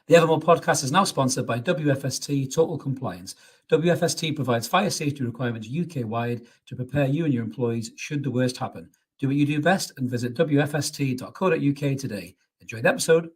The Evermore podcast is now sponsored by WFST Total Compliance. WFST provides fire safety requirements UK-wide to prepare you and your employees should the worst happen. Do what you do best and visit wfst.co.uk today. Enjoy the episode.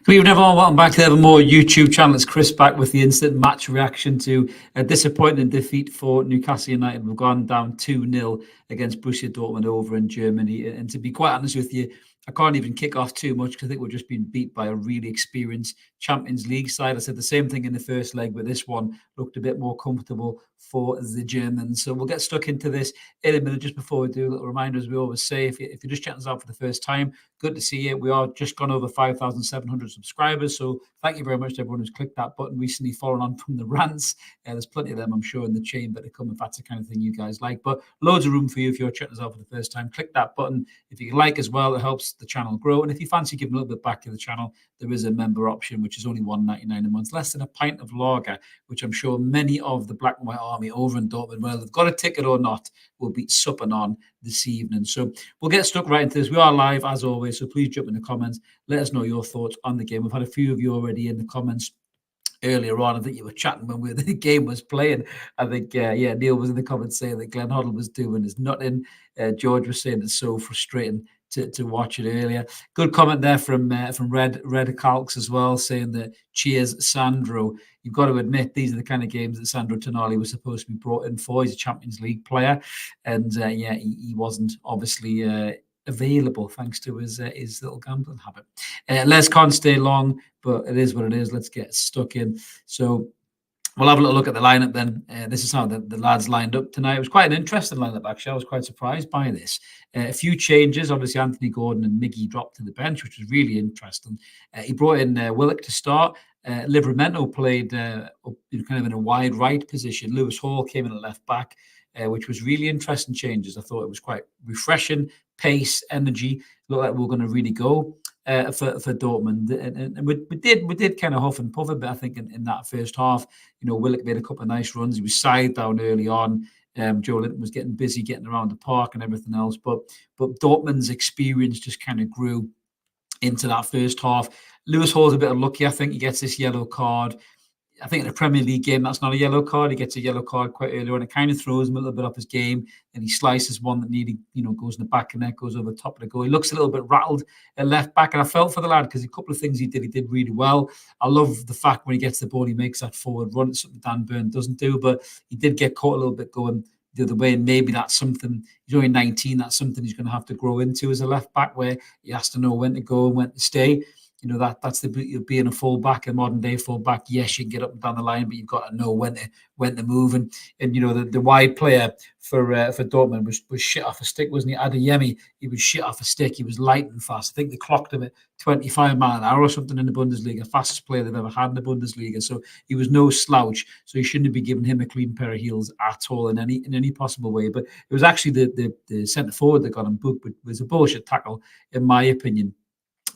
Good evening, everyone. Welcome back to the Evermore YouTube channel. It's Chris back with the instant match reaction to a disappointing defeat for Newcastle United. We've gone down 2-0 against Borussia Dortmund over in Germany. And to be quite honest with you, I can't even kick off too much because I think we're just being beat by a really experienced Champions League side. I said the same thing in the first leg, but this one looked a bit more comfortable for the Germans. So we'll get stuck into this in a minute. Just before we do, a little reminder, as we always say, if you're just chatting us out for the first time, good to see you. We are just gone over 5,700 subscribers. So thank you very much to everyone who's clicked that button recently, following on from the rants. There's plenty of them, I'm sure, in the chamber to come if that's the kind of thing you guys like. But loads of room for you if you're chatting us out for the first time. Click that button. If you like as well, it helps the channel grow. And if you fancy giving a little bit back to the channel, there is a member option, which is only $1.99 a month, less than a pint of lager, which I'm sure many of the Black and White Army over in Dortmund, whether they've got a ticket or not, will be supping on this evening. So we'll get stuck right into this. We are live as always, so please jump in the comments. Let us know your thoughts on the game. We've had a few of you already in the comments earlier on. I think you were chatting when the game was playing. I think, Neil was in the comments saying that Glenn Hoddle was doing his nutting. George was saying it's so frustrating to watch it earlier. Good comment there from Red Calcs as well, saying that cheers, Sandro. You've got to admit, these are the kind of games that Sandro Tonali was supposed to be brought in for. He's a Champions League player. And he wasn't obviously available thanks to his little gambling habit. Les can't stay long, but it is what it is. Let's get stuck in. So we'll have a little look at the lineup then. This is how the lads lined up tonight. It was quite an interesting lineup, actually. I was quite surprised by this. A few changes. Obviously, Anthony Gordon and Miggy dropped to the bench, which was really interesting. He brought in Willock to start. Livramento played kind of in a wide right position. Lewis Hall came in at left back, which was really interesting changes. I thought it was quite refreshing. Pace, energy. Looked like we were going to really go for Dortmund, and we did kind of huff and puff a bit. I think in that first half, Willock made a couple of nice runs. He was side down early on. Joe Linton was getting busy getting around the park and everything else, but Dortmund's experience just kind of grew into that first half. Lewis Hall's a bit unlucky. I think he gets this yellow card. I think in a Premier League game, that's not a yellow card. He gets a yellow card quite early on. It kind of throws him a little bit off his game. And he slices one that nearly, goes in the back of the net, goes over the top of the goal. He looks a little bit rattled at left back. And I felt for the lad because a couple of things he did really well. I love the fact when he gets the ball, he makes that forward run. It's something Dan Burn doesn't do. But he did get caught a little bit going the other way. And maybe that's something, he's only 19, that's something he's going to have to grow into as a left back, where he has to know when to go and when to stay. That's the beauty of being a fullback, a modern day fullback. Yes, you can get up and down the line, but you've got to know when to move. And the wide player for Dortmund was shit off a stick, wasn't he? Adeyemi, he was shit off a stick. He was light and fast. I think they clocked him at 25 miles an hour or something in the Bundesliga, fastest player they've ever had in the Bundesliga. So he was no slouch. So you shouldn't be giving him a clean pair of heels at all in any possible way. But it was actually the centre forward that got him booked, but it was a bullshit tackle, in my opinion.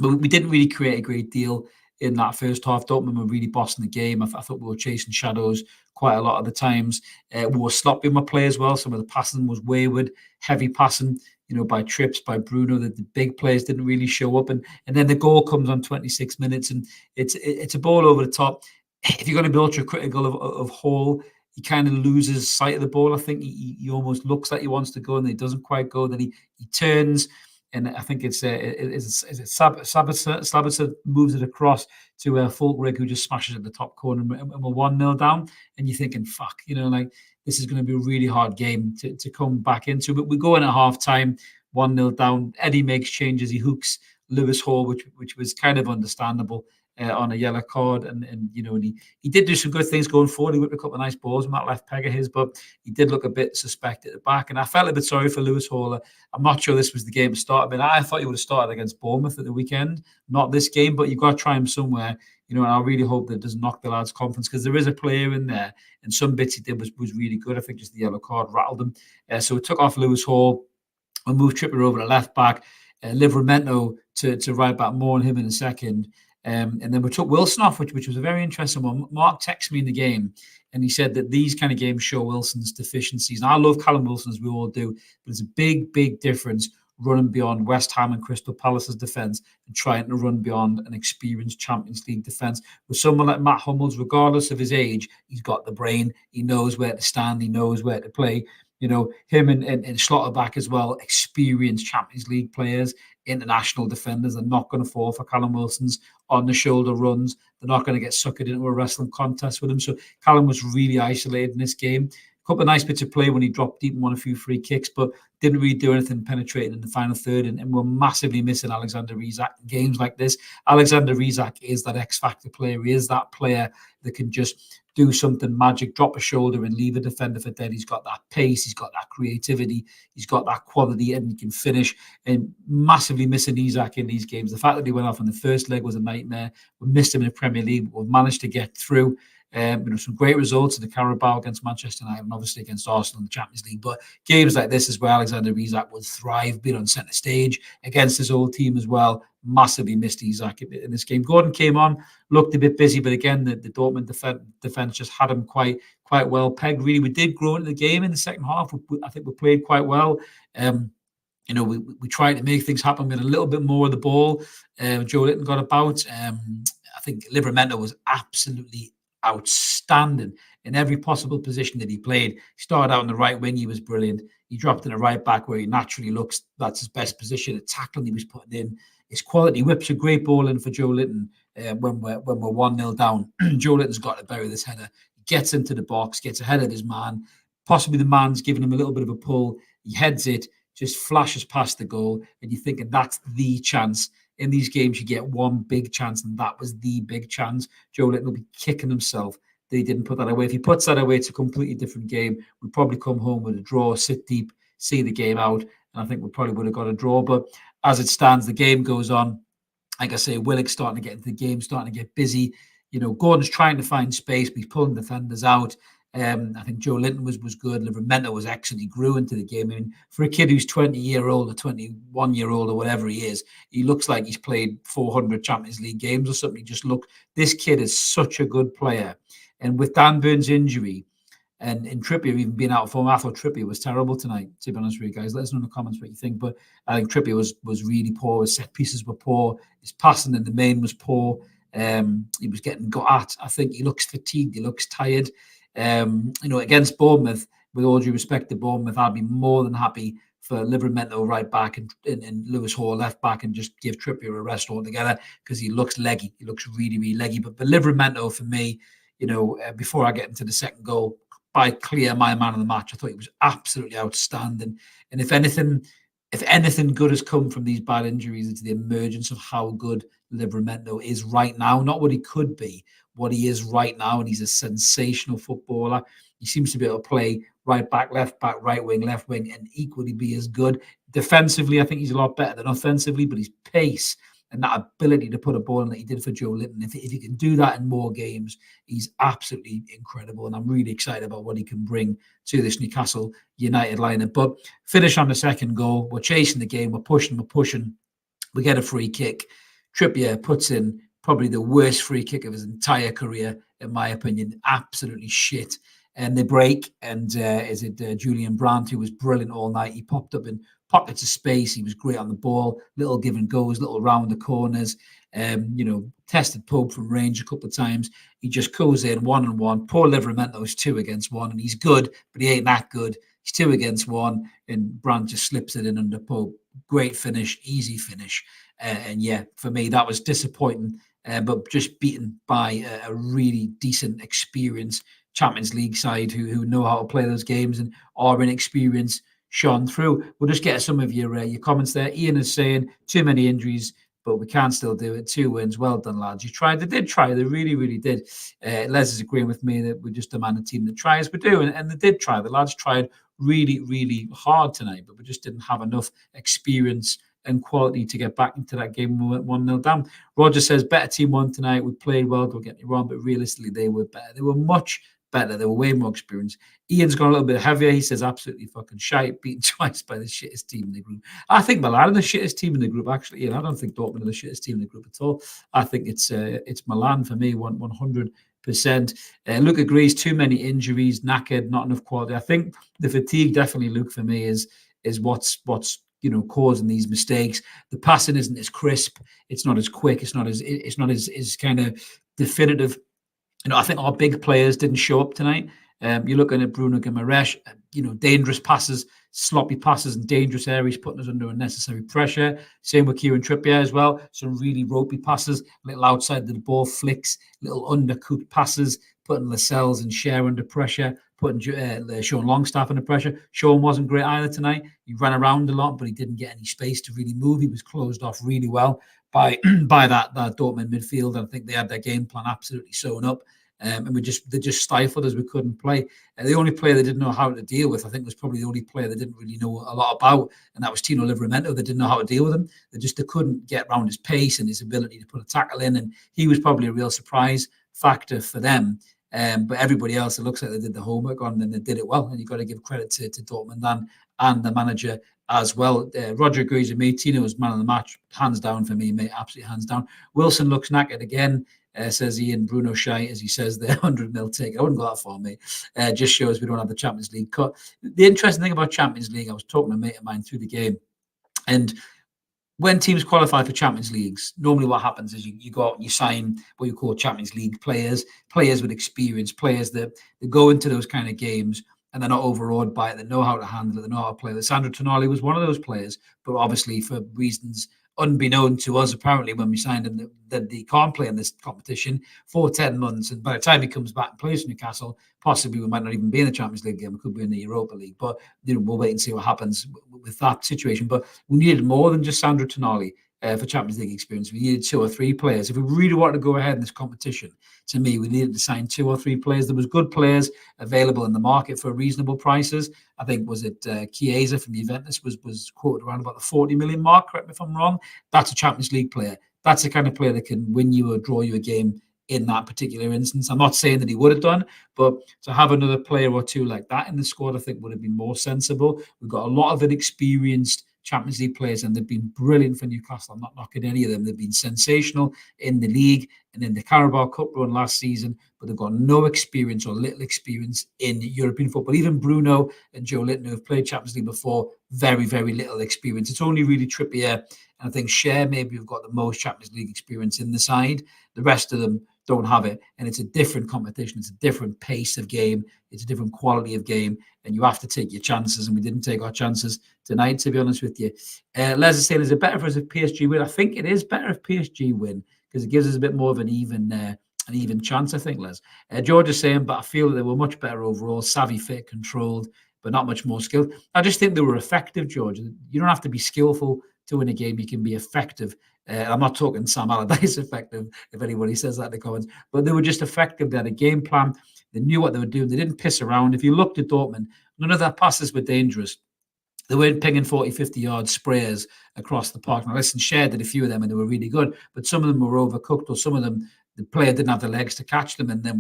But we didn't really create a great deal in that first half. Dortmund were really bossing the game. I thought we were chasing shadows quite a lot of the times. We were sloppy in my play as well. Some of the passing was wayward, heavy passing, by Trips, by Bruno. The big players didn't really show up. And then the goal comes on 26 minutes, and it's a ball over the top. If you're going to be ultra critical of Hall, he kind of loses sight of the ball. I think he almost looks like he wants to go, and he doesn't quite go. Then he turns. And I think it's Sabitzer moves it across to Fulkrig, who just smashes at the top corner, and we're 1-0 down. And you're thinking, fuck, this is going to be a really hard game to come back into. But we go in at half time, 1-0 down. Eddie makes changes. He hooks Lewis Hall, which was kind of understandable. on a yellow card, and he did do some good things going forward. He whipped a couple of nice balls, that left peg of his, but he did look a bit suspect at the back, and I felt a bit sorry for Lewis Hall. I'm not sure this was the game to start. I mean, I thought he would have started against Bournemouth at the weekend, not this game, but you've got to try him somewhere. And I really hope that it doesn't knock the lad's confidence, because there is a player in there, and some bits he did was really good. I think just the yellow card rattled him. So it took off Lewis Hall and moved Trippier over to left back, Livramento to right back, more on him in a second. And then we took Wilson off, which was a very interesting one. Mark texted me in the game, and he said that these kind of games show Wilson's deficiencies. And I love Callum Wilson, as we all do, but there's a big, big difference running beyond West Ham and Crystal Palace's defence and trying to run beyond an experienced Champions League defence. With someone like Matt Hummels, regardless of his age, he's got the brain. He knows where to stand. He knows where to play. Him and Schlotterbeck as well, experienced Champions League players, international defenders. They're not going to fall for Callum Wilson's on-the-shoulder runs. They're not going to get suckered into a wrestling contest with him. So Callum was really isolated in this game. A couple of nice bits of play when he dropped deep and won a few free kicks, but didn't really do anything penetrating in the final third. And we're massively missing Alexander Isak in games like this. Alexander Isak is that X-factor player. He is that player that can just do something magic, drop a shoulder and leave a defender for dead. He's got that pace, he's got that creativity, he's got that quality, and he can finish. And massively missing Isak in these games. The fact that he went off in the first leg was a nightmare. We missed him in the Premier League, but we've managed to get through. Some great results in the Carabao against Manchester United and obviously against Arsenal in the Champions League. But games like this as well, Alexander Isak would thrive, being on centre stage against his old team as well. Massively missed Isak in this game. Gordon came on, looked a bit busy, but again, the Dortmund defence just had him quite well pegged. Really, we did grow into the game in the second half. I think we played quite well. We tried to make things happen with a little bit more of the ball. Joelinton got about. I think Livramento was absolutely outstanding in every possible position that he played. He started out on the right wing, he was brilliant. He dropped in the right back where he naturally looks, that's his best position. The tackling he was putting in, his quality, whips a great ball in for Joelinton when we're 1-0 down. Joelinton's got to bury this header. He gets into the box, gets ahead of his man. Possibly the man's giving him a little bit of a pull. He heads it, just flashes past the goal, and you're thinking that's the chance. In these games, you get one big chance, and that was the big chance. Joelinton will be kicking himself that he didn't put that away. If he puts that away, it's a completely different game. We'd probably come home with a draw, sit deep, see the game out, and I think we probably would have got a draw. But as it stands, the game goes on. Like I say, Willock's starting to get into the game, starting to get busy. Gordon's trying to find space, but he's pulling defenders out. I think Joelinton was good. Livramento was excellent. He grew into the game. I mean, for a kid who's 20-year-old or 21-year-old or whatever he is, he looks like he's played 400 Champions League games or something. This kid is such a good player. And with Dan Burns' injury and Trippier even being out of form, I thought Trippier was terrible tonight, to be honest with you guys. Let us know in the comments what you think. But I think Trippier was really poor. His set pieces were poor. His passing in the main was poor. He was getting got at. I think he looks fatigued. He looks tired. Against Bournemouth, with all due respect to Bournemouth, I'd be more than happy for Livramento right back and Lewis Hall left back and just give Trippier a rest altogether, because he looks leggy. He looks really, really leggy. But Livramento, for me, before I get into the second goal, by clear my man of the match. I thought he was absolutely outstanding. And if anything good has come from these bad injuries, it's the emergence of how good Livramento is right now. Not what he could be, what he is right now. And he's a sensational footballer. He seems to be able to play right back, right wing, left wing, and equally be as good. Defensively, I think he's a lot better than offensively, but his pace and that ability to put a ball in that he did for Joelinton, if he can do that in more games, he's absolutely incredible. And I'm really excited about what he can bring to this Newcastle United lineup. But finish on the second goal. We're chasing the game. We're pushing. We get a free kick. Trippier puts in probably the worst free kick of his entire career, in my opinion. Absolutely shit. And they break. And Julian Brandt, who was brilliant all night. He popped up in pockets of space. He was great on the ball. Little give and goes, little round the corners. Tested Pope from range a couple of times. He just goes in 1-on-1. Poor Livramento's 2 against 1, and he's good, but he ain't that good. He's 2 against 1, and Brandt just slips it in under Pope. Great finish, easy finish. And yeah, for me, that was disappointing, but just beaten by a really decent, experienced Champions League side who know how to play those games and are inexperienced shone through. We'll just get some of your comments there. Ian is saying too many injuries but we can still do it. 2 wins. Well done, lads. You tried. They did try. They really, really did. Les is agreeing with me that we just demand a team that tries. We do, and they did try. The lads tried really, really hard tonight, but we just didn't have enough experience and quality to get back into that game when we went 1-0 down. Roger says, better team won tonight. We played well, don't get me wrong, but realistically, they were better. They were much better. They were way more experienced. Ian's gone a little bit heavier. He says, absolutely fucking shite, beaten twice by the shittest team in the group. I think Milan are the shittest team in the group, actually. Ian, I don't think Dortmund are the shittest team in the group at all. I think it's Milan for me, 100%. Luke agrees, too many injuries, knackered, not enough quality. I think the fatigue definitely, Luke, for me, is what's causing these mistakes. The passing isn't as crisp. It's not as quick. It's not as kind of definitive. I think our big players didn't show up tonight. You're looking at Bruno Guimaraes, dangerous passes, sloppy passes in dangerous areas, putting us under unnecessary pressure. Same with Kieran Trippier as well. Some really ropey passes, little outside the ball flicks, little undercooked passes, putting Lascelles and Cher under pressure, putting Sean Longstaff under pressure. Sean wasn't great either tonight. He ran around a lot, but he didn't get any space to really move. He was closed off really well by that Dortmund midfield. I think they had their game plan absolutely sewn up. And they just stifled us. We couldn't play. The only player they didn't know how to deal with, I think, was probably the only player they didn't really know a lot about, and that was Tino Livramento. They didn't know how to deal with him. They couldn't get around his pace and his ability to put a tackle in, and he was probably a real surprise factor for them. But everybody else, it looks like they did the homework on, and they did it well. And you've got to give credit to Dortmund and the manager as well. Roger agrees with me. Tino was man of the match, hands down for me, mate, absolutely hands down. Wilson looks knackered again. Says Ian. Bruno shy, as he says, the 100 mil take. I wouldn't go that far, mate. Just shows we don't have the Champions League cut. The interesting thing about Champions League, I was talking to a mate of mine through the game, and when teams qualify for Champions Leagues, normally what happens is you go out and you sign what you call Champions League players with experience, players that go into those kind of games and they're not overawed by it. They know how to handle it. They know how to play. Sandro Tonali was one of those players, but obviously for reasons unbeknown to us, apparently, when we signed him, that he can't play in this competition for 10 months. And by the time he comes back and plays for Newcastle, possibly we might not even be in the Champions League game. We could be in the Europa League. But we'll wait and see what happens with that situation. But we needed more than just Sandro Tonali for Champions League experience. We needed 2 or 3 players. If we really wanted to go ahead in this competition, to me, we needed to sign 2 or 3 players. There was good players available in the market for reasonable prices. I think, was it Chiesa from Juventus was quoted around about the 40 million mark, correct me if I'm wrong. That's a Champions League player. That's the kind of player that can win you or draw you a game in that particular instance. I'm not saying that he would have done, but to have another player or 2 like that in the squad, I think would have been more sensible. We've got a lot of inexperienced Champions League players, and they've been brilliant for Newcastle. I'm not knocking any of them. They've been sensational in the league and in the Carabao Cup run last season, but they've got no experience or little experience in European football. Even Bruno and Joe Linton, who have played Champions League before, very, very little experience. It's only really Trippier and I think Cher maybe have got the most Champions League experience in the side. The rest of them don't have it, and it's a different competition. It's a different pace of game. It's a different quality of game, and you have to take your chances, and we didn't take our chances tonight, to be honest with you. Les is saying, is it better for us if PSG win? I think it is better if PSG win, because it gives us a bit more of an even chance, I think, Les. George is saying, but I feel that they were much better overall, savvy, fit, controlled, but not much more skilled. I just think they were effective, George. You don't have to be skillful to win a game. You can be effective. I'm not talking Sam Allardyce effective, if anybody says that in the comments, but they were just effective. They had a game plan. They knew what they were doing. They didn't piss around. If you looked at Dortmund, none of their passes were dangerous. They weren't pinging 40, 50-yard sprayers across the park. Now, listen, Cher did a few of them, and they were really good, but some of them were overcooked, or some of them, the player didn't have the legs to catch them, and then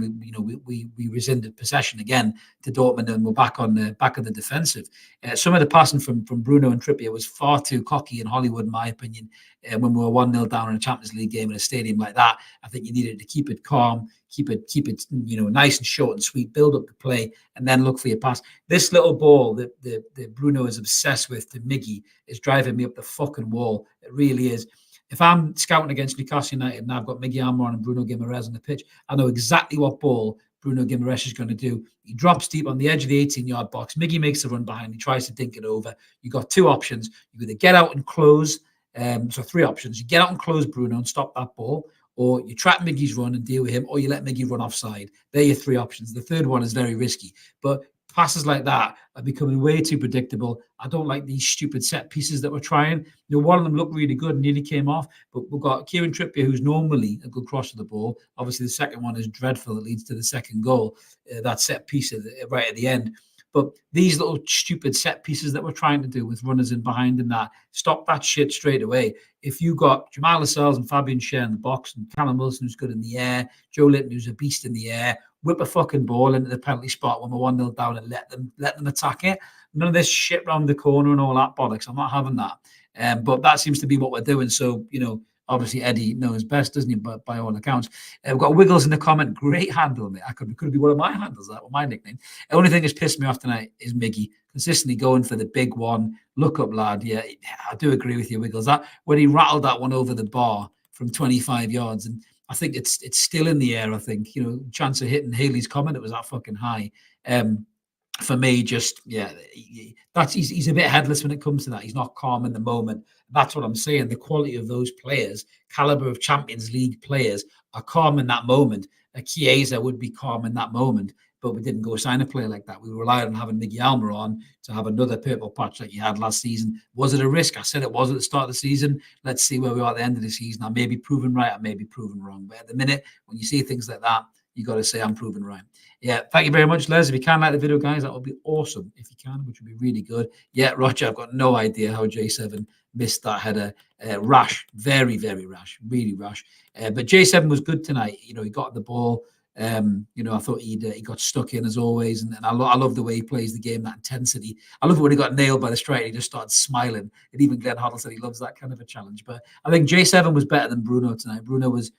we rescinded possession again to Dortmund, and we're back on the defensive. Some of the passing from Bruno and Trippier was far too cocky in Hollywood, in my opinion. When we were 1-0 down in a Champions League game in a stadium like that, I think you needed to keep it calm, keep it nice and short and sweet, build up the play, and then look for your pass. This little ball that Bruno is obsessed with to Miggy is driving me up the fucking wall. It really is. If I'm scouting against Newcastle United and I've got Miggy Almiron and Bruno Guimaraes on the pitch, I know exactly what ball Bruno Guimaraes is going to do. He drops deep on the edge of the 18-yard box. Miggy makes the run behind. He tries to dink it over. You've got 2 options. You either get out and close. So 3 options. You get out and close Bruno and stop that ball, or you trap Miggy's run and deal with him, or you let Miggy run offside. They're your 3 options. The third one is very risky. But Passes like that are becoming way too predictable. I don't like these stupid set pieces that we're trying. One of them looked really good and nearly came off, but we've got Kieran Trippier, who's normally a good crosser of the ball. Obviously, the second one is dreadful. It leads to the second goal, that set piece right at the end. But these little stupid set pieces that we're trying to do with runners in behind and that, stop that shit straight away. If you got Jamal Lascelles and Fabian Schär in the box and Callum Wilson, who's good in the air, Joe Linton, who's a beast in the air, whip a fucking ball into the penalty spot when we're 1-0 down and let them attack it. None of this shit round the corner and all that bollocks. I'm not having that. But that seems to be what we're doing. So, obviously Eddie knows best, doesn't he? But by all accounts, we've got Wiggles in the comment. Great handle, mate. Could be one of my handles. That was my nickname. The only thing that's pissed me off tonight is Miggy consistently going for the big one. Look up, lad. Yeah, I do agree with you, Wiggles. That when he rattled that one over the bar from 25 yards, and I think it's still in the air. I think chance of hitting Haley's comment. It was that fucking high. For me, just he's a bit headless when it comes to that. He's not calm in the moment. That's what I'm saying. The quality of those players, caliber of Champions League players, are calm in that moment. A Chiesa would be calm in that moment, but we didn't go sign a player like that. We relied on having Miggy Almer on to have another purple patch like he had last season. Was it a risk? I said it was at the start of the season. Let's see where we are at the end of the season. I may be proven right. I may be proven wrong. But at the minute, when you see things like that, you got to say I'm proven right. Yeah, thank you very much, Les. If you can like the video, guys, that would be awesome. If you can, which would be really good. Yeah, Roger, I've got no idea how J7 missed that header. Rash, very, very rash, really rash. But J7 was good tonight. He got the ball. I thought he got stuck in as always, and I love the way he plays the game, that intensity. I love it when he got nailed by the strike. He just started smiling, and even Glenn Hoddle said he loves that kind of a challenge. But I think J7 was better than Bruno tonight. Bruno was.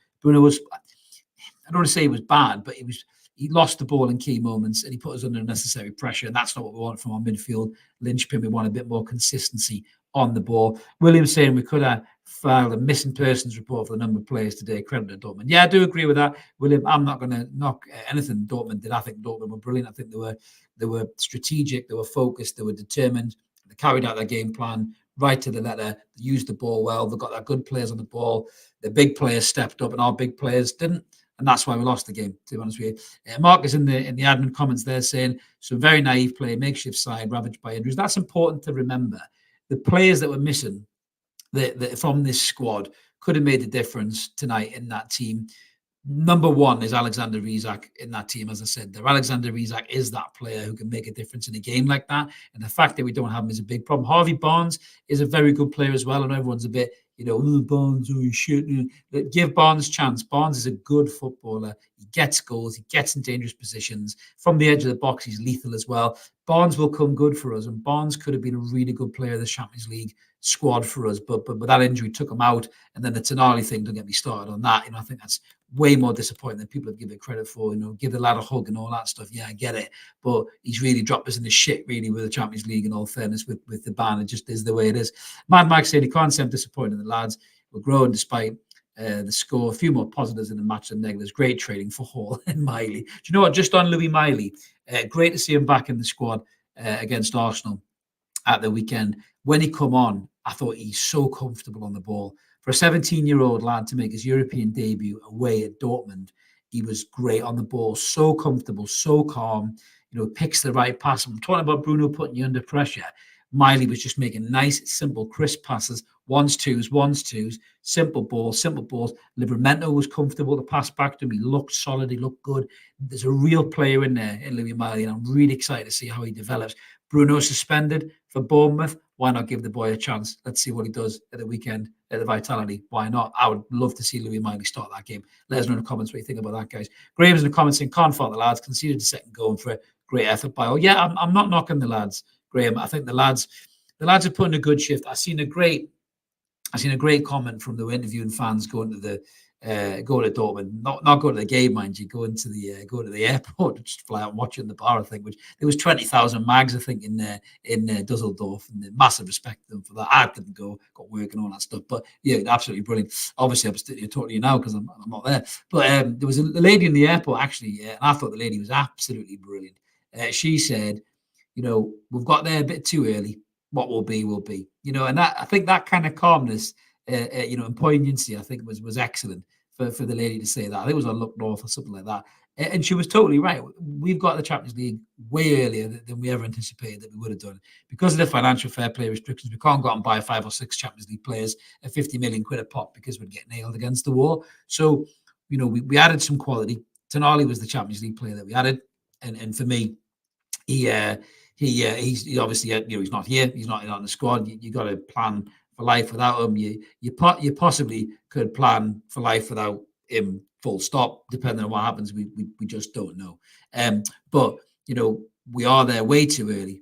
I don't want to say he was bad, but he lost the ball in key moments and he put us under unnecessary pressure. And that's not what we want from our midfield linchpin. We want a bit more consistency on the ball. William's saying we could have filed a missing persons report for the number of players today. Credit to Dortmund. Yeah, I do agree with that, William. I'm not going to knock anything Dortmund did. I think Dortmund were brilliant. I think they were strategic, they were focused, they were determined. They carried out their game plan right to the letter. They used the ball well. They've got their good players on the ball. The big players stepped up and our big players didn't. And that's why we lost the game, to be honest with you. Mark is in the admin comments there saying, so very naive play, makeshift side, ravaged by injuries. That's important to remember. The players that were missing from this squad could have made the difference tonight in that team. Number one is Alexander Isak in that team, as I said. There, Alexander Isak is that player who can make a difference in a game like that. And the fact that we don't have him is a big problem. Harvey Barnes is a very good player as well. And everyone's a bit, Barnes, oh, shit. Give Barnes a chance. Barnes is a good footballer. He gets goals. He gets in dangerous positions. From the edge of the box, he's lethal as well. Barnes will come good for us. And Barnes could have been a really good player of the Champions League squad for us. But that injury took him out. And then the Tonali thing, don't get me started on that. I think that's way more disappointing than people have given it credit for. Give the lad a hug and all that stuff. Yeah, I get it. But he's really dropped us in the shit, really, with the Champions League, in all fairness, with the ban. It just is the way it is. Mad Mike said he can't say I'm disappointed. The lads were growing despite the score. A few more positives in the match than negatives. Great trading for Hall and Miley. Do you know what? Just on Louis Miley, great to see him back in the squad against Arsenal at the weekend. When he come on, I thought he's so comfortable on the ball. For a 17-year-old lad to make his European debut away at Dortmund, he was great on the ball, so comfortable, so calm, picks the right pass. I'm talking about Bruno putting you under pressure. Miley was just making nice, simple, crisp passes, ones, twos, simple balls. Livramento was comfortable to pass back to him. He looked solid. He looked good. There's a real player in there in Louis Miley, and I'm really excited to see how he develops. Bruno suspended for Bournemouth. Why not give the boy a chance? Let's see what he does at the weekend at the Vitality. Why not? I would love to see Louis Miley start that game. Let us know in the comments what you think about that, guys. Graham's in the comments saying, can't fault the lads. Conceded the second goal for a great effort by all. Yeah, I'm not knocking the lads, Graham. I think the lads are putting a good shift. I've seen a great comment from the interviewing fans going to Dortmund, not go to the game, mind you, go to the airport, just fly out and watch it in the bar. I think, which there was 20,000 mags, I think, in Dusseldorf, and massive respect to them for that. I didn't go, got work and all that stuff, but yeah, absolutely brilliant. Obviously, I'm talking to you now because I'm not there, but there was a lady in the airport actually, and I thought the lady was absolutely brilliant. She said, we've got there a bit too early. What will be, will be. And that, I think that kind of calmness, and poignancy, I think was excellent for the lady to say that. I think it was on Look North or something like that. And she was totally right. We've got the Champions League way earlier than we ever anticipated that we would have done. Because of the financial fair play restrictions, we can't go out and buy 5 or 6 Champions League players at 50 million quid a pop because we'd get nailed against the wall. So, we added some quality. Tonali was the Champions League player that we added. And for me, he's obviously, he's not here. He's not in the squad. You got to plan for life without him. You possibly could plan for life without him, full stop, depending on what happens. We just don't know. But we are there way too early,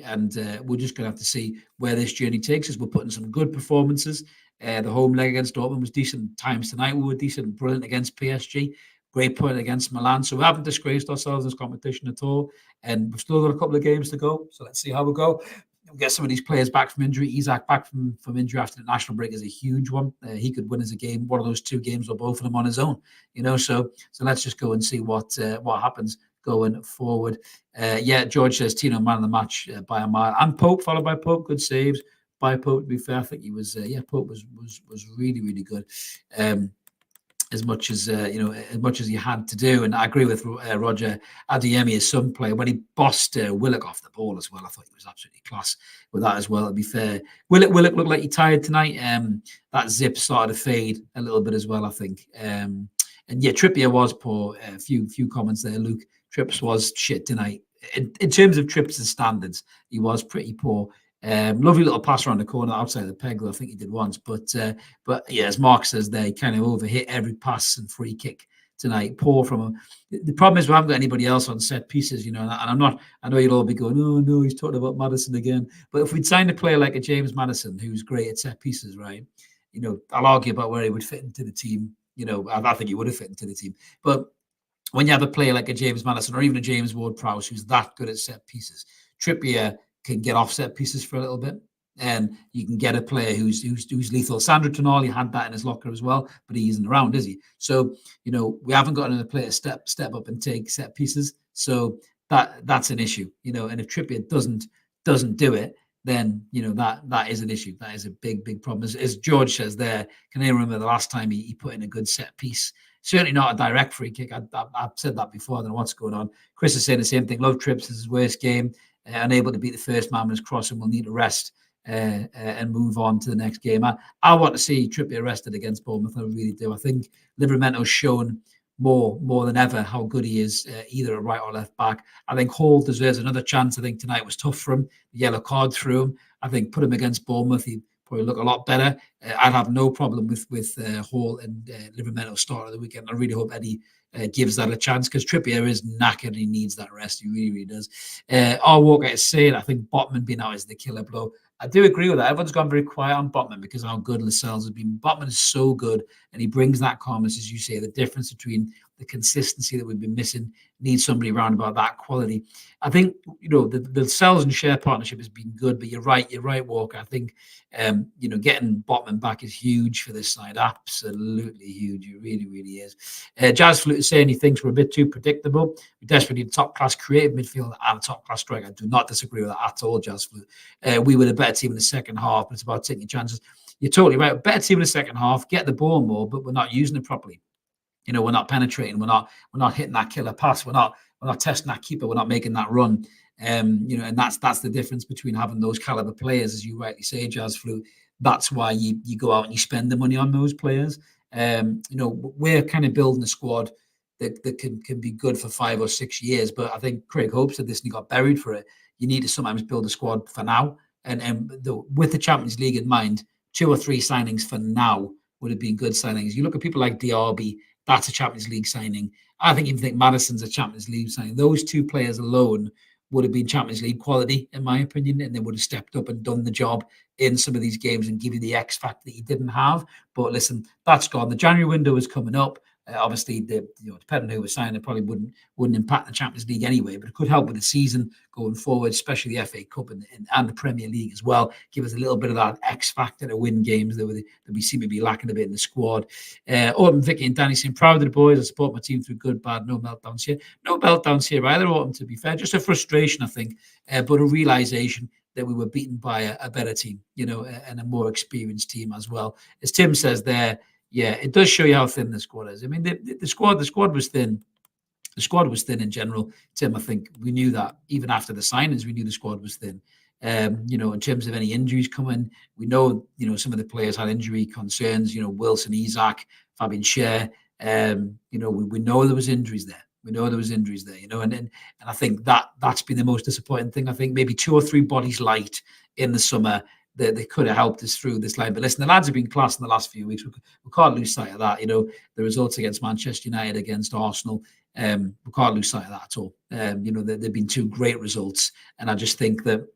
and we're just going to have to see where this journey takes us. We're putting some good performances. The home leg against Dortmund was decent times tonight. We were decent, brilliant against PSG. Great point against Milan. So we haven't disgraced ourselves in this competition at all. And we've still got a couple of games to go. So let's see how we go. We'll get some of these players back from injury. Isak back from injury after the national break is a huge one. He could win as a game, one of those 2 games or both of them on his own. So let's just go and see what happens going forward. George says Tino man of the match by a mile. And Pope followed by Pope. Good saves by Pope. To be fair, I think he was. Pope was really, really good. As much as he had to do. And I agree with Roger Adeyemi, as some player, when he bossed Willock off the ball as well. I thought he was absolutely class with that as well, to be fair. Willock looked like he tired tonight. That zip started to fade a little bit as well, I think. And Trippier was poor. A few comments there, Luke. Trips was shit tonight. In terms of Trips' standards, he was pretty poor. Lovely little pass around the corner outside the peg, though I think he did once. But as Mark says there, he kind of overhit every pass and free kick tonight. Poor from him. The problem is we haven't got anybody else on set pieces, and I know you'll all be going, oh no, he's talking about Maddison again. But if we'd signed a player like a James Maddison, who's great at set pieces, right? I'll argue about where he would fit into the team. I think he would have fit into the team. But when you have a player like a James Maddison or even a James Ward-Prowse who's that good at set pieces, Trippier can get offset pieces for a little bit, and you can get a player who's lethal. Sandro Tonali had that in his locker as well, but he isn't around, is he? So we haven't got another player to step up and take set pieces. So that's an issue, And if Trippier doesn't do it, then that is an issue. That is a big problem. As George says there, can I remember the last time he put in a good set piece? Certainly not a direct free kick. I've said that before. I don't know what's going on. Chris is saying the same thing. Love Trips is his worst game. Unable to beat the first man with his cross, and will need to rest and move on to the next game. I want to see Trippier arrested against Bournemouth. I really do. I think Livermento's shown more than ever how good he is, either a right or left back. I think Hall deserves another chance. I think tonight was tough for him. The yellow card threw him. I think put him against Bournemouth, he'd probably look a lot better. I'd have no problem with Hall and Livermento start of the weekend. I really hope Eddie gives that a chance, because Trippier is knackered and he needs that rest. He really, really does. R. Walker is saying, I think Botman being out is the killer blow. I do agree with that. Everyone's gone very quiet on Botman because of how good Lascelles has been. Botman is so good, and he brings that calmness, as you say. The difference between the consistency that we've been missing needs somebody around about that quality. I think the Lascelles and Share partnership has been good, but you're right, Walker. I think getting Botman back is huge for this side. Absolutely huge. It really, really is. Jazz Flute is saying he thinks we're a bit too predictable. We desperately need a top-class creative midfield and a top-class striker. I do not disagree with that at all, Jazz Flute. We were the better team in the second half, but it's about taking chances. You're totally right. Better team in the second half, get the ball more, but we're not using it properly. We're not penetrating. We're not hitting that killer pass. We're not testing that keeper. We're not making that run. And that's the difference between having those caliber players, as you rightly say, Jazz Flute. That's why you go out and you spend the money on those players. We're kind of building a squad that can be good for 5 or 6 years. But I think Craig Hope said this and he got buried for it. You need to sometimes build a squad for now. And with the Champions League in mind, 2 or 3 signings for now would have been good signings. You look at people like Diaby, that's a Champions League signing. I think Maddison's a Champions League signing. Those 2 players alone would have been Champions League quality, in my opinion, and they would have stepped up and done the job in some of these games and give you the X factor that you didn't have. But listen, that's gone. The January window is coming up. Obviously, depending on who was signing, it probably wouldn't impact the Champions League anyway, but it could help with the season going forward, especially the FA Cup and the Premier League as well. Give us a little bit of that X factor to win games that we seem to be lacking a bit in the squad. Autumn, Vicky and Danny saying, proud of the boys. I support my team through good, bad, no meltdowns here. No meltdowns here either, Autumn, to be fair. Just a frustration, I think, but a realisation that we were beaten by a better team, and a more experienced team as well. As Tim says there, yeah, it does show you how thin the squad is. I mean, the squad was thin The squad was thin in general. Tim, I think we knew that even after the signings, we knew the squad was thin. In terms of any injuries coming, we know, some of the players had injury concerns, Wilson, Isak, Fabian Schär. We know there was injuries there. And I think that's been the most disappointing thing. I think maybe 2 or 3 bodies light in the summer that they could have helped us through this line. But listen, the lads have been class in the last few weeks. We can't lose sight of that. The results against Manchester United, against Arsenal, we can't lose sight of that at all. They've been 2 great results, and I just think that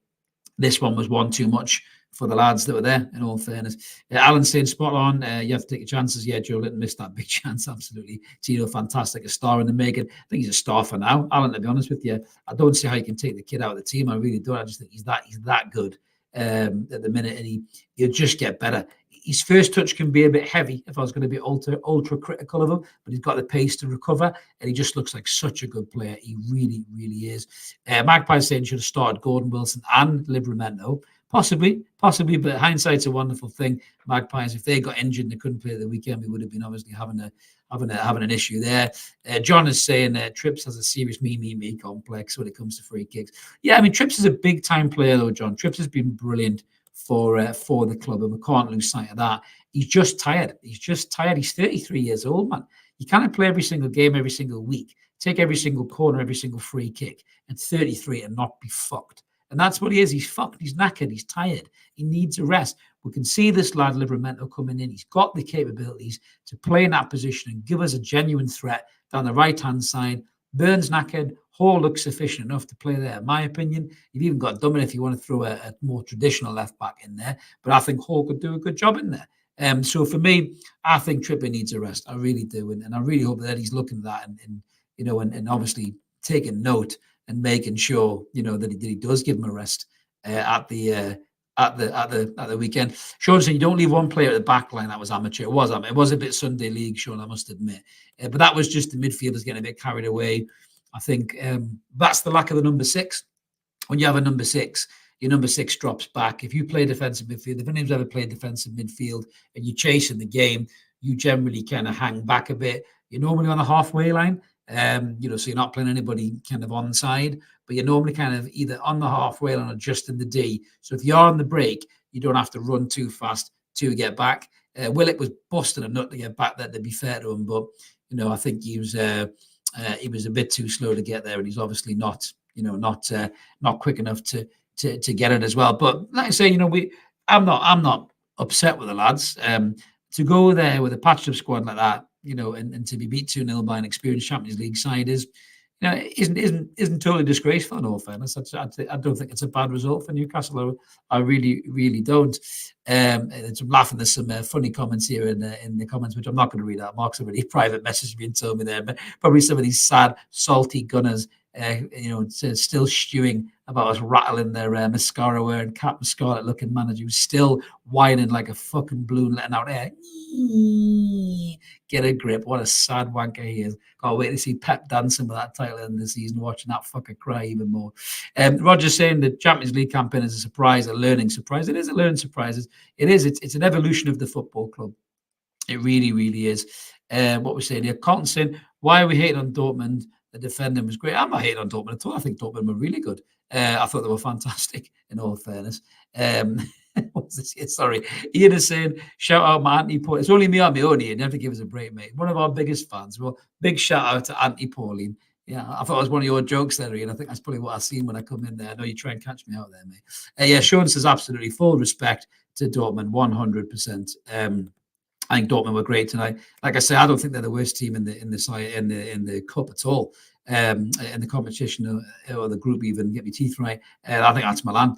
this one was one too much for the lads that were there, in all fairness. Alan saying spot on. You have to take your chances. Yeah, Joe Linton missed that big chance. Absolutely. Tino, fantastic. A star in the making. I think he's a star for now. Alan, to be honest with you, I don't see how you can take the kid out of the team. I really don't. I just think he's that good at the minute, and he'll just get better. His first touch can be a bit heavy if I was going to be ultra critical of him, but he's got the pace to recover, and he just looks like such a good player. He really, really is. Magpie saying should have started Gordon Wilson and Livramento. Possibly, but hindsight's a wonderful thing. Magpies, if they got injured and they couldn't play the weekend, we would have been obviously having an issue there. John is saying Trips has a serious me complex when it comes to free kicks. Yeah, I mean, Trips is a big time player though, John. Trips has been brilliant for the club, and we can't lose sight of that. He's just tired. He's 33 years old, man. You can't play every single game, every single week, take every single corner, every single free kick, and 33 and not be fucked. And that's what he is. He's fucked. He's knackered. He's tired. He needs a rest. We can see this lad, Livramento, coming in. He's got the capabilities to play in that position and give us a genuine threat down the right-hand side. Burns knackered. Hall looks sufficient enough to play there, in my opinion. You've even got Dummett if you want to throw a more traditional left-back in there. But I think Hall could do a good job in there. So for me, I think Trippier needs a rest. I really do. And I really hope that he's looking at that and obviously taking note and making sure, that he does give him a rest at the weekend. Sean saying you don't leave one player at the back line. That was amateur. It was a bit Sunday League, Sean, I must admit. But that was just the midfielders getting a bit carried away. I think that's the lack of the number 6. When you have a number 6, your number 6 drops back. If you play defensive midfield, if anyone's ever played defensive midfield and you're chasing the game, you generally kind of hang back a bit. You're normally on the halfway line. So you're not playing anybody kind of onside, but you're normally kind of either on the halfway line or just in the D. So if you're on the break, you don't have to run too fast to get back. Willock was busting a nut to get back there, to be fair to him, but I think he was a bit too slow to get there, and he's obviously not quick enough to get it as well. But like I say, I'm not upset with the lads. To go there with a patched up squad like that, and to be beat 2-0 by an experienced Champions League side isn't totally disgraceful, in all fairness. I don't think it's a bad result for Newcastle. I really, really don't. I'm laughing. There's some funny comments here in the comments, which I'm not going to read out. Mark's already private message being told me there, but probably some of these sad, salty Gunners, still stewing about us rattling their mascara wearing Captain Scarlet looking manager who's still whining like a fucking balloon letting out air. Get a grip. What a sad wanker he is. Can't wait to see Pep dancing with that title in the season, watching that fucker cry even more. Roger's saying the Champions League campaign is a surprise, a learning surprise. It is a learning surprise. It's an evolution of the football club. It really, really is. What we're saying here, Cotton saying, why are we hating on Dortmund? The defending was great. I'm not hating on Dortmund at all. I think Dortmund were really good. I thought they were fantastic, in all fairness. What's this here? Sorry. Ian is saying, shout out my Anthony Pauline. It's only me on my own, Ian. You have to give us a break, mate. One of our biggest fans. Well, big shout out to Anthony Pauline. Yeah, I thought it was one of your jokes there, Ian. I think that's probably what I've seen when I come in there. I know you try and catch me out there, mate. Sean says absolutely full respect to Dortmund, 100%. I think Dortmund were great tonight. Like I say, I don't think they're the worst team in the cup at all. In the competition or the group, even get my teeth right. I think that's Milan.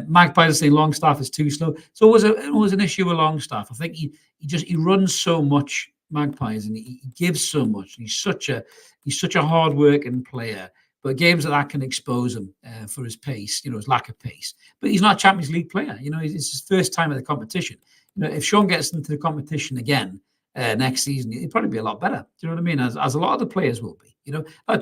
Magpies saying Longstaff is too slow. So it was an issue with Longstaff. I think he runs so much, Magpies, and he gives so much. He's such a hard working player. But games like that can expose him for his pace, his lack of pace. But he's not a Champions League player. It's his first time at the competition. If Sean gets into the competition again next season, he'd probably be a lot better. Do you know what I mean? As a lot of the players will be.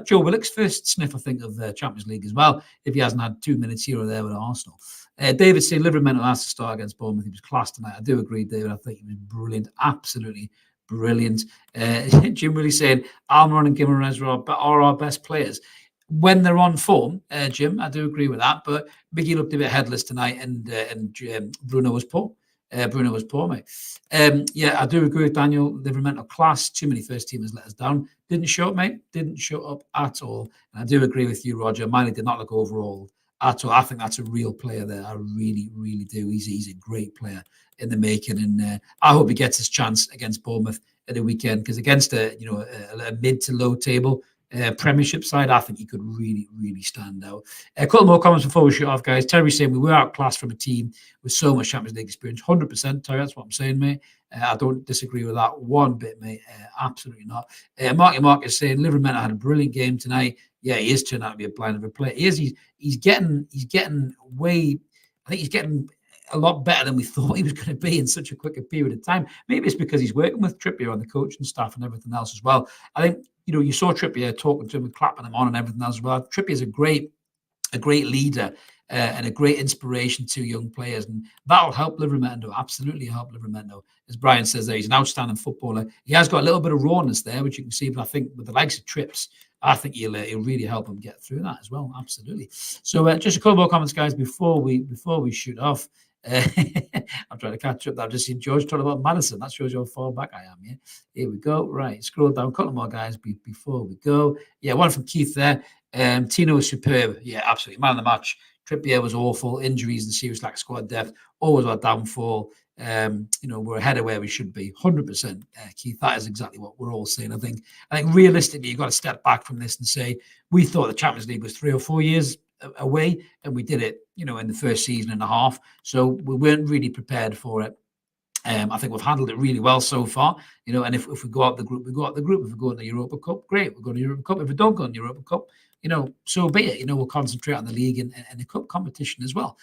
Joe Willock's first sniff, I think, of Champions League as well, if he hasn't had 2 minutes here or there with Arsenal. David saying Livramento has to start against Bournemouth. He was class tonight. I do agree, David. I think he was brilliant, absolutely Brilliant. Jim really saying Almiron and Gimenez are our best players when they're on form. Jim, I do agree with that. But Miggy looked a bit headless tonight, and Bruno was poor. Bruno was poor, mate. Yeah, I do agree with Daniel. Livermental class. Too many first teamers let us down. Didn't show up, mate. Didn't show up at all. And I do agree with you, Roger. Miley did not look overall at all. I think that's a real player there. I really, really do. He's a great player in the making, and I hope he gets his chance against Bournemouth at the weekend, because against a mid to low table Premiership side, I think he could really, really stand out. A couple more comments before we shoot off, guys. Terry saying we were outclassed from a team with so much Champions League experience. 100%, Terry. That's what I'm saying, mate. I don't disagree with that one bit, mate. Absolutely not. Marky is saying Liverpool had a brilliant game tonight. Yeah, he is turning out to be a blind of a player. He is. He's getting way. I think he's getting a lot better than we thought he was going to be in such a quicker period of time. Maybe it's because he's working with Trippier on the coaching staff and everything else as well. I think, you saw Trippier talking to him and clapping him on and everything else as well. Trippier is a great leader and a great inspiration to young players, and that'll help Liverpool. Absolutely help Liverpool. As Brian says there, he's an outstanding footballer. He has got a little bit of rawness there, which you can see, but I think with the likes of Trips, I think he'll really help him get through that as well. Absolutely. So just a couple more comments, guys, before we shoot off. I'm trying to catch up. I've just seen George talking about Madison. That shows you how far back I am. Yeah, here we go. Right, scroll down. A couple more, guys, before we go. Yeah, one from Keith there. Tino was superb. Yeah, absolutely. Man of the match. Trippier was awful. Injuries and serious lack of squad depth. Always our downfall. We're ahead of where we should be. 100%, Keith. That is exactly what we're all saying. I think realistically, you've got to step back from this and say we thought the Champions League was 3 or 4 years away, and we did it, in the first season and a half. So we weren't really prepared for it. I think we've handled it really well so far, and if we go out the group, we go out the group. If we go in the Europa Cup, great. We'll go to the Europa Cup. If we don't go in the Europa Cup, so be it. We'll concentrate on the league and the cup competition as well.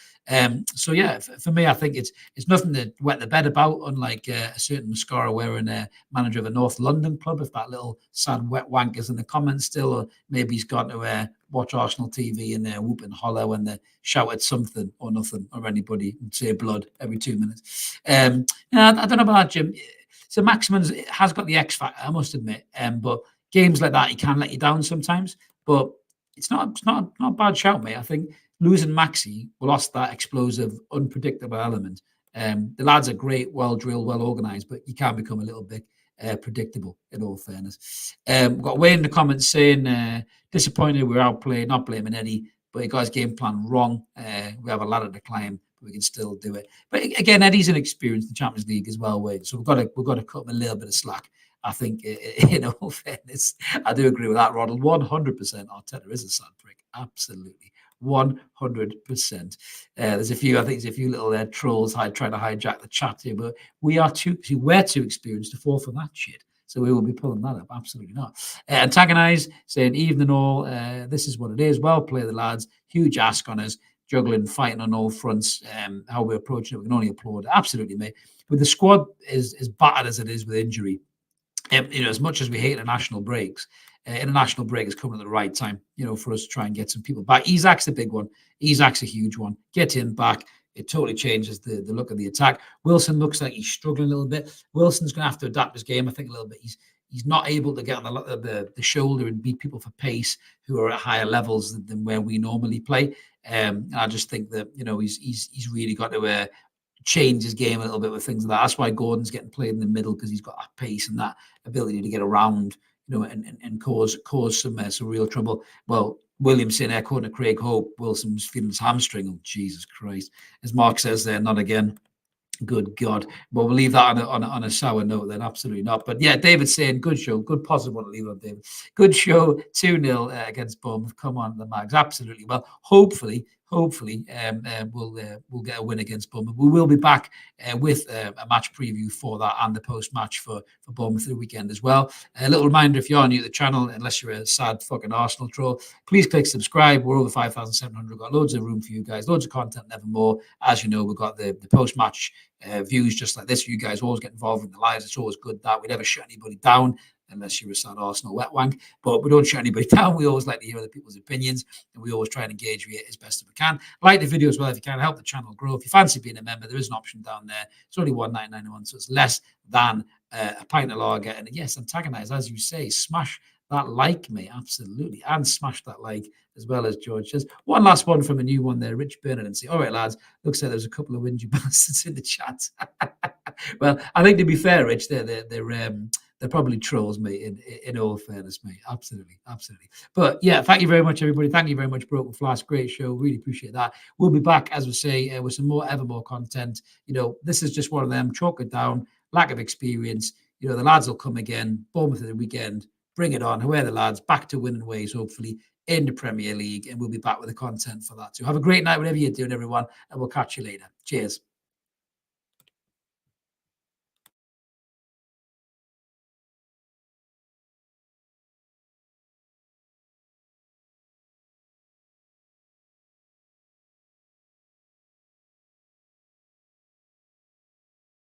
So yeah, for me, I think it's nothing to wet the bed about, unlike a certain mascara wearing a manager of a North London club. If that little sad wet wank is in the comments still, or maybe he's got to watch Arsenal TV and whoop and holler when they shout at something or nothing or anybody and say blood every 2 minutes. I don't know about that, Jim. So Maximin has got the X factor, I must admit. But games like that, he can let you down sometimes. But it's not a bad shout, mate. I think losing Maxi, we lost that explosive, unpredictable element. The lads are great, well drilled, well organised, but you can become a little bit predictable, in all fairness. We've got Wayne in the comments saying, disappointed we're outplayed, not blaming Eddie, but he got his game plan wrong. We have a ladder to climb, but we can still do it. But again, Eddie's inexperienced in the Champions League as well, Wayne. So we've got to cut him a little bit of slack. I think, in all fairness, I do agree with that, Ronald. 100%. Arteta is a sad prick. Absolutely. 100%. There's a few little trolls trying to hijack the chat here, but we're too experienced to fall for that shit. So we will be pulling that up. Absolutely not. Antagonize, saying, evening all, this is what it is. Well played, the lads. Huge ask on us, juggling, fighting on all fronts. How we're approaching it, we can only applaud. Absolutely, mate. But the squad is as battered as it is with injury. As much as we hate international breaks, international break is coming at the right time, for us to try and get some people back. Isak's a big one. Isak's a huge one. Get him back. It totally changes the look of the attack. Wilson looks like he's struggling a little bit. Wilson's going to have to adapt his game, I think, a little bit. He's not able to get on the shoulder and beat people for pace who are at higher levels than where we normally play. And I just think that, he's really got to change his game a little bit with things like that. That's why Gordon's getting played in the middle, because he's got that pace and that ability to get around, and cause some real trouble. Well, Williams saying, according to Craig Hope, Wilson's feeling his hamstring. Oh, Jesus Christ. As Mark says there, not again. Good God. But we'll leave that on a sour note then. Absolutely not. But yeah, David's saying, good show. Good positive one to leave on, David. Good show. 2-0 against Bournemouth. Come on, the Mags. Absolutely. Well, hopefully, we'll get a win against Bournemouth. We will be back with a match preview for that and the post-match for Bournemouth the weekend as well. A little reminder, if you are new to the channel, unless you're a sad fucking Arsenal troll, please click subscribe. We're over 5,700. We've got loads of room for you guys, loads of content, never more. As you know, we've got the post-match views just like this. You guys always get involved in the lives. It's always good that we never shut anybody down, unless you're a sad Arsenal wet wank. But we don't shut anybody down. We always like to hear other people's opinions, and we always try and engage with it as best as we can. Like the video as well if you can. Help the channel grow. If you fancy being a member, there is an option down there. It's only $1.99 a month, so it's less than a pint of lager, and yes, antagonize, as you say, smash that like, mate, absolutely, and smash that like as well as George says. One last one from a new one there, Rich Bernard, and say, all right, lads, looks like there's a couple of whingy bastards in the chat. Well, I think to be fair, Rich, they're probably trolls, mate. In all fairness, mate, absolutely, absolutely. But yeah, thank you very much, everybody. Thank you very much, Broken Flask. Great show. Really appreciate that. We'll be back, as we say, with some more Evermore content. This is just one of them. Chalk it down. Lack of experience. The lads will come again. Bournemouth at the weekend. Bring it on. Who are the lads? Back to winning ways, hopefully, in the Premier League. And we'll be back with the content for that too. Have a great night, whatever you're doing, everyone. And we'll catch you later. Cheers.